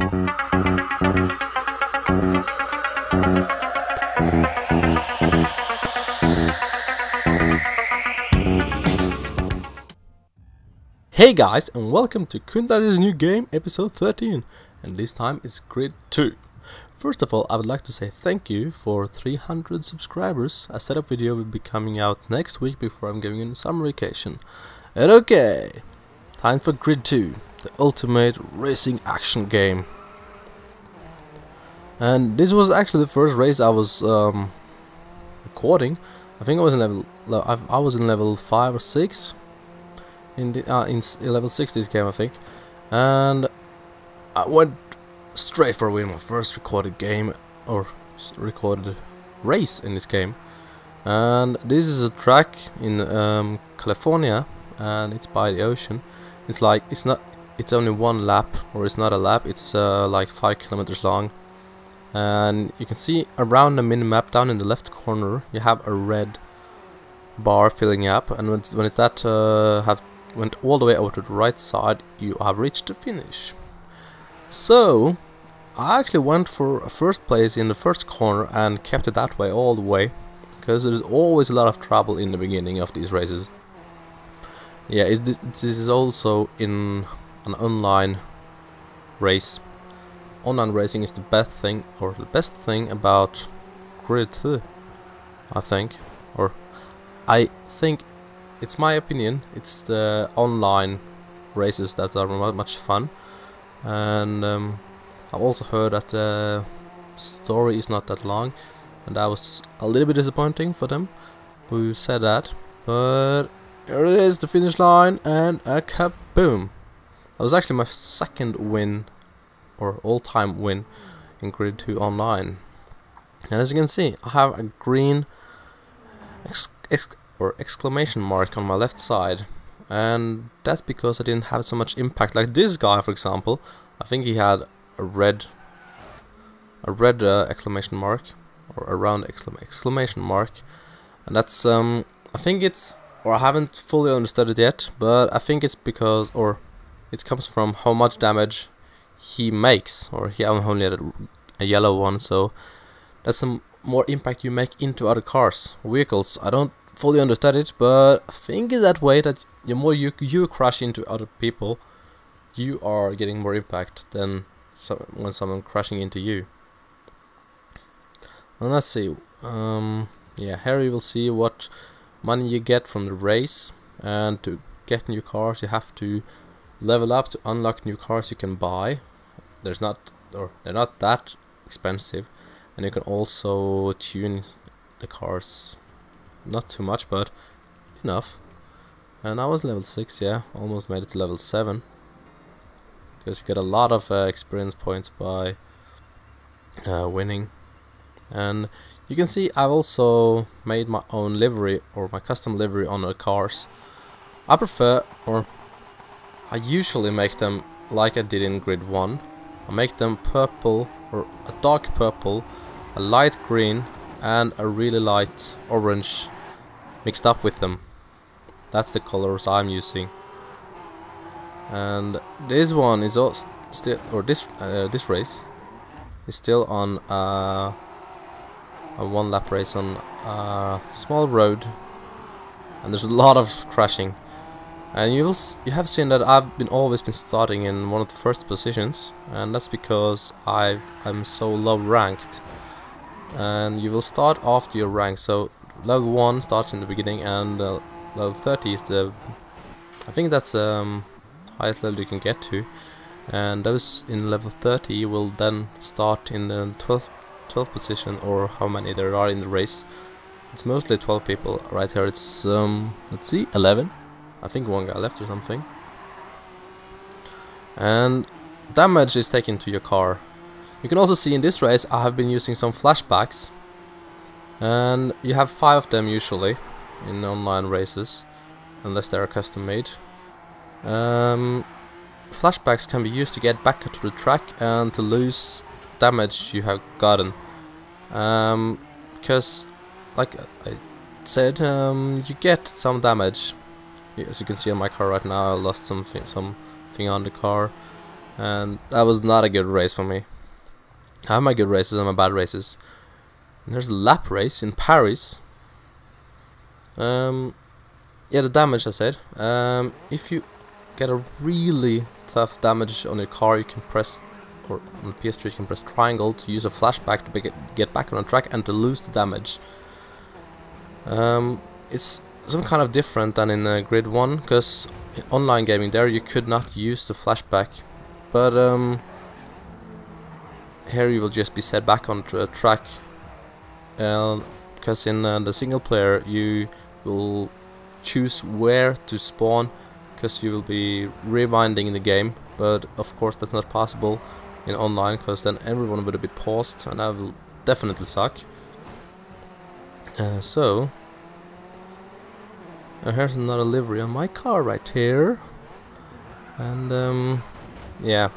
Hey guys, and welcome to CountachMedia's new game, episode 13, and this time it's Grid 2. First of all, I would like to say thank you for 300 subscribers. A setup video will be coming out next week before I'm going on summer vacation. And okay, time for Grid 2, the ultimate racing action game. And this was actually the first race I was recording. I think I was in level 5 or 6. In level 6 this game, I think, and I went straight for a win, my first recorded game or recorded race in this game. And this is a track in California, and it's by the ocean. It's only one lap, or it's not a lap, it's like 5 kilometers long. And you can see around the mini-map down in the left corner you have a red bar filling up, and when it's that went all the way over to the right side, you have reached the finish. So I actually went for a first place in the first corner and kept it that way all the way, because there's always a lot of trouble in the beginning of these races. Yeah, this is also in an online race. Online racing is the best thing, or the best thing about Grid 2, I think, or I think. It's my opinion, it's the online races that are much fun. And I've also heard that the story is not that long, and that was a little bit disappointing for them who said that. But here it is, the finish line, and a kaboom! That was actually my second win, or all-time win, in Grid 2 online. And as you can see, I have a green exclamation mark on my left side, and that's because I didn't have so much impact. Like this guy, for example, I think he had a red exclamation mark, or a round exclamation mark, and that's I think it's, or I haven't fully understood it yet, but I think it's because, or it comes from how much damage he makes, or he only had a yellow one, so that's some more impact you make into other cars, vehicles. I don't fully understand it, but I think it's that way, that the more you crash into other people, you are getting more impact than when someone crashing into you. And let's see, yeah, here you will see what money you get from the race, and to get new cars you have to level up to unlock new cars you can buy. They're not that expensive, and you can also tune the cars. Not too much, but enough. And I was level 6, yeah, almost made it to level 7. Because you get a lot of experience points by winning. And you can see I've also made my own livery, or my custom livery on the cars. I prefer, or I usually make them like I did in Grid 1. I make them purple, or a dark purple, a light green, and a really light orange mixed up with them. That's the colors I'm using. And this one is also still, or this race is still on a one lap race on a small road, and there's a lot of crashing. And you have seen that I've always been starting in one of the first positions, and that's because I'm so low ranked. And you will start after your rank, so level 1 starts in the beginning, and level 30 is I think that's the highest level you can get to. And those in level 30 you will then start in the 12th position, or how many there are in the race. It's mostly 12 people. Right here it's let's see, 11. I think one guy left or something. And damage is taken to your car. You can also see in this race I have been using some flashbacks, and you have 5 of them usually in online races, unless they are custom made. Flashbacks can be used to get back to the track and to lose damage you have gotten, because like I said, you get some damage. As you can see on my car right now, I lost something on the car, and that was not a good race for me. I have my good races and my bad races. And there's a lap race in Paris. Yeah, the damage I said. If you get a really tough damage on your car, you can press, or on the PS3 you can press triangle to use a flashback to get back on the track and to lose the damage. It's some kind of different than in Grid 1, because in online gaming there you could not use the flashback, but here you will just be set back on the track, because in the single player you will choose where to spawn, because you will be rewinding the game, but of course that's not possible in online, because then everyone would be paused and that will definitely suck. So here's another livery on my car right here, and yeah,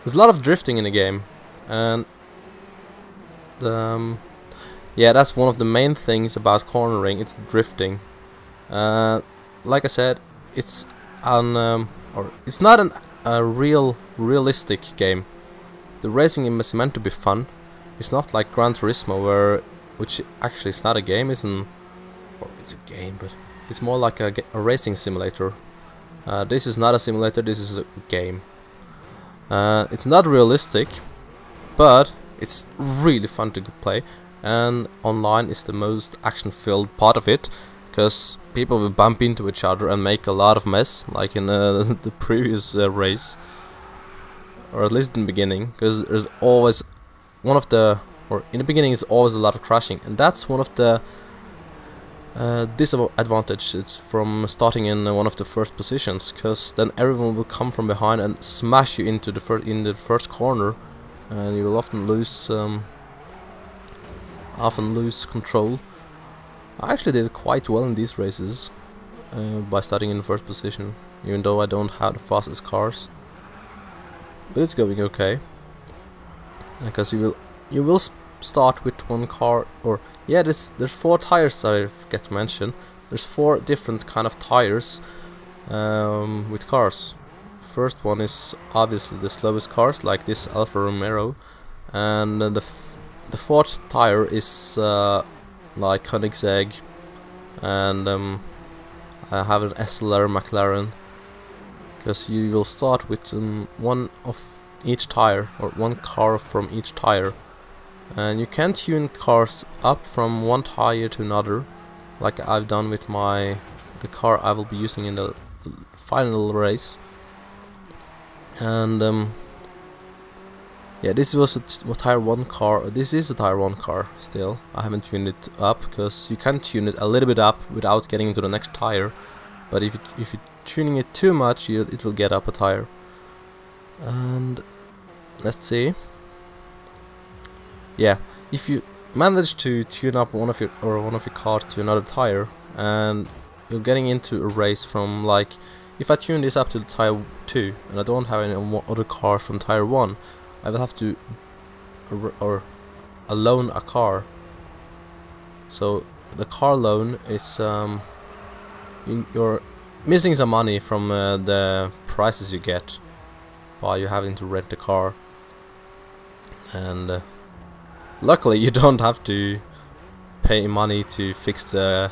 there's a lot of drifting in the game, and yeah, that's one of the main things about cornering. It's drifting. Like I said, it's it's not a realistic game. The racing is meant to be fun. It's not like Gran Turismo, which actually is not a game. It's a game, but it's more like a racing simulator. This is not a simulator. This is a game. It's not realistic, but it's really fun to play. And online is the most action-filled part of it, because people will bump into each other and make a lot of mess, like in the previous race, or at least in the beginning, because there's always in the beginning it's always a lot of crashing, and that's one of the disadvantages from starting in one of the first positions, because then everyone will come from behind and smash you into the first corner, and you will often lose control. I actually did quite well in these races by starting in the first position, even though I don't have the fastest cars, but it's going okay, because you will start with one car, or yeah, there's 4 tires I forget to mention. There's 4 different kind of tires with cars. First one is obviously the slowest cars, like this Alfa Romeo, and the 4th tire is like Koenigsegg, and I have an SLR McLaren, because you will start with one of each tire, or one car from each tire, and you can tune cars up from one tire to another, like I've done with the car I will be using in the final race. And yeah, this was a Tire 1 car. This is a Tire 1 car still. I haven't tuned it up, because you can tune it a little bit up without getting into the next tire. But if you're tuning it too much, it will get up a tire. And let's see. Yeah, if you manage to tune up one of your cars to another tire, and you're getting into a race from, like, if I tune this up to the tire 2 and I don't have any other cars from tire 1, I will have to loan a car. So the car loan is you're missing some money from the prices you get by you having to rent a car, and luckily you don't have to pay money to fix the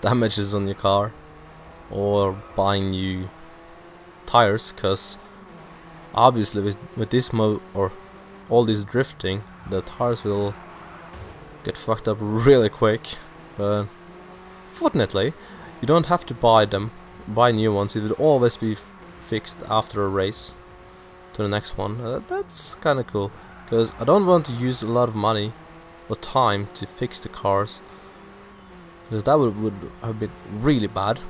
damages on your car or buy new tires, because obviously with this mode or all this drifting, the tires will get fucked up really quick. But fortunately you don't have to buy new ones. It will always be fixed after a race to the next one. That's kinda cool, because I don't want to use a lot of money or time to fix the cars, because that would have been really bad.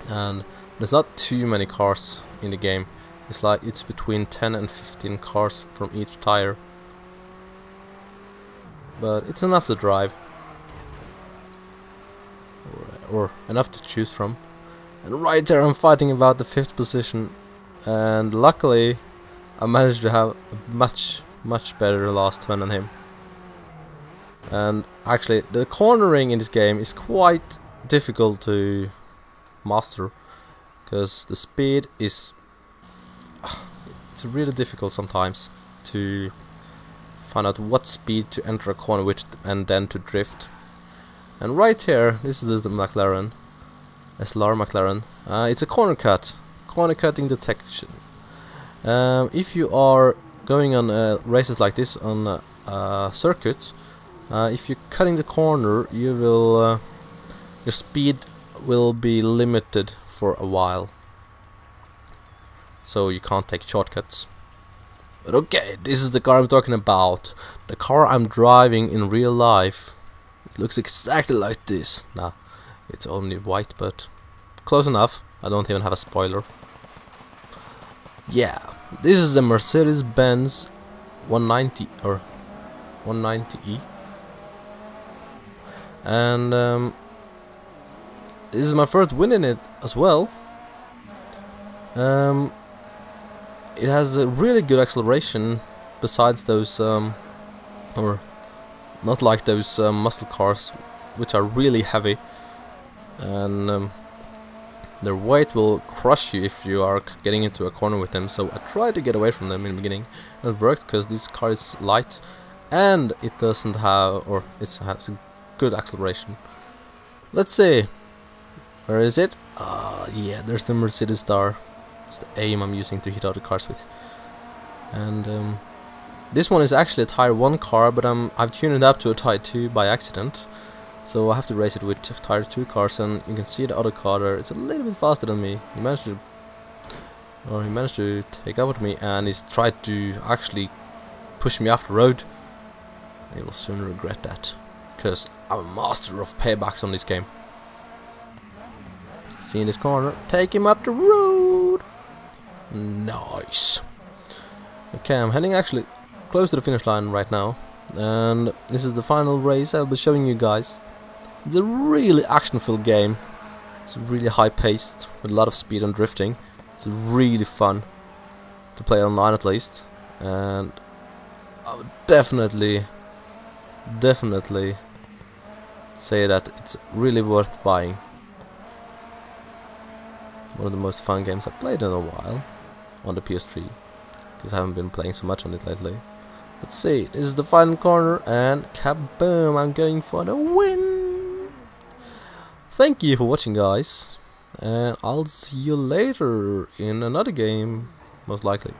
And there's not too many cars in the game. It's between 10 and 15 cars from each tire, but it's enough to drive, or enough to choose from. And right there I'm fighting about the 5th position, and luckily I managed to have a much better last turn than him. And actually the cornering in this game is quite difficult to master, because the speed is it's really difficult sometimes to find out what speed to enter a corner with and then to drift. And right here, this is the McLaren, SLR McLaren. It's a corner cutting detection. If you are going on races like this on circuits, if you're cutting the corner, you will your speed will be limited for a while, so you can't take shortcuts. But okay, this is the car I'm talking about. The car I'm driving in real life. It looks exactly like this. Nah, it's only white, but close enough. I don't even have a spoiler. Yeah, this is the Mercedes-Benz 190 or 190e, and this is my first win in it as well. It has a really good acceleration, besides those or not like those muscle cars, which are really heavy, and their weight will crush you if you are getting into a corner with them. So I tried to get away from them in the beginning, and it worked because this car is light and it doesn't have, or it has a good acceleration. Let's see, where is it? Yeah, there's the Mercedes star. It's the aim I'm using to hit other cars with. And this one is actually a Tier 1 car, but I've tuned it up to a Tier 2 by accident. So I have to race it with Tier 2 cars, and you can see the other car there. It's a little bit faster than me. He managed to take up with me, and he's tried to actually push me off the road. He will soon regret that, because I'm a master of paybacks on this game. See in this corner, take him up the road. Nice. Okay, I'm heading actually close to the finish line right now, and this is the final race I'll be showing you guys. It's a really action-filled game. It's really high-paced with a lot of speed and drifting. It's really fun to play online, at least, and I would definitely say that it's really worth buying. One of the most fun games I've played in a while on the PS3, because I haven't been playing so much on it lately. Let's see, this is the final corner, and kaboom, I'm going for the win! Thank you for watching, guys, and I'll see you later in another game, most likely.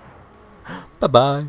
Bye bye!